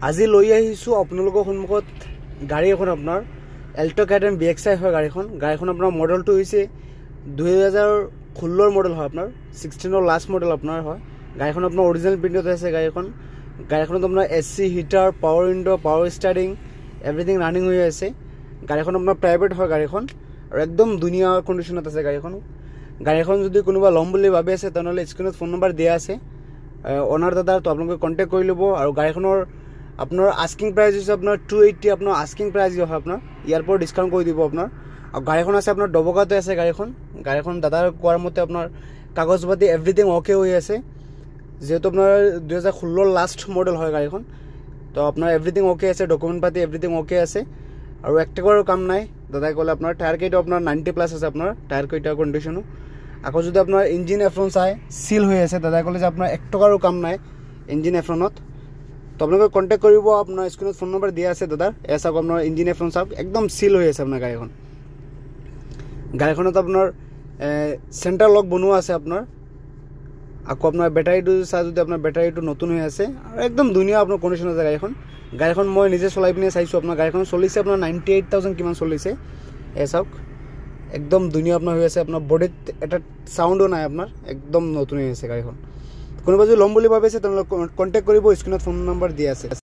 আজি লৈ আহিছোঁ আপোনালোকৰ সন্মুখত গাড়ী এখন আপোনাৰ এল্টো কেটেন BXI হয় গাড়ীখন আপোনাৰ মডেলটো হৈছে 2016 মডেল হয় আপোনাৰ 16 লাষ্ট মডেল আপোনাৰ হয় গাড়ীখন আপোনাৰ অৰিজিনাল প্ৰিণ্টত আছে গাড়ীখনত আপোনাৰ AC heater power window power steering everything running হৈ আছে গাড়ীখন আপোনাৰ প্ৰাইভেট হয় গাড়ীখন আৰু একদম ধুনীয়া কণ্ডিশ্যনত আছে গাড়ীখন যদি কোনোবা ল'ম বুলি ভাবি আছে তেনেহ'লে স্ক্ৰিনত ফোন নম্বৰ দিয়া আছে অনাৰ দাদা তো আপোনালোকে কণ্টেক্ট কৰি ল'ব আৰু গাড়ীখনৰ আপোনাৰ আস্কিং প্ৰাইস হৈছে আপোনাৰ 280 আপোনাৰ আস্কিং প্ৰাইস হয় আপোনাৰ ইয়াৰ পৰা ডিসকাউন্ট কৰি দিব আপোনাৰ আৰু গাড়ীখন আছে আপোনাৰ ডবকাতে আছে গাড়ীখন দাদাৰ কোৱাৰ মতে আপোনাৰ কাগজ পাতি এভৰিথিং ওকে হৈ আছে যেহেতু আপোনাৰ 2016 লাষ্ট মডেল হয় গাড়ীখন তো আপোনাৰ এভৰিথিং ওকে আছে ডকুমেন্ট পাতি এভৰিথিং ওকে আছে আৰু একটাৰো কাম নাই দাদাই ক'লে আপোনাৰ টায়াৰ কেইটা আপোনাৰ 90 প্লাস আছে আপোনাৰ টায়াৰ কেইটা কন্ডিশনো আকৌ যদি আপোনাৰ ইঞ্জিন এফ্ৰন চাই সিল হৈ আছে দাদাই ক'লে যে আপোনাৰ একটাৰো কাম নাই ইঞ্জিন এফ্ৰনত তো আপোনালোকে কন্টেক্ট কৰিব আপোনাৰ স্ক্ৰিনত ফোন নম্বৰ দিয়া আছে দাদাৰ এছা আপোনাৰ ইঞ্জিন এফ্ৰন চাওক একদম সিল হৈ আছে আপোনাৰ গাড়ীখনত আপোনাৰ সেন্টাৰ লক বনোৱা আছে আপোনাৰ আকৌ আপোনাৰ বেটাৰীটো চাই যদি আপোনাৰ বেটাৰীটো নতুন হৈ আছে আৰু একদম ধুনীয়া আপোনাৰ কন্ডিশন আছে গাড়ীখন মই নিজে চলাই পিনে চাইছো আপোনাৰ গাড়ীখন চলিছে আপোনাৰ 98000 কিমান চলিছে এছাওক একদম ধুনীয়া আপোনাৰ হৈ আছে আপোনাৰ বডিত এটা সাউন্ডও নাই আপোনাৰ একদম নতুন হৈ আছে গাড়ীখন কোনোবা যদি ল'ম বুলি ভাবিছে তেনেহ'লে কন্টেক্ট কৰিব স্ক্ৰিনত ফোন নম্বৰ দিয়া আছে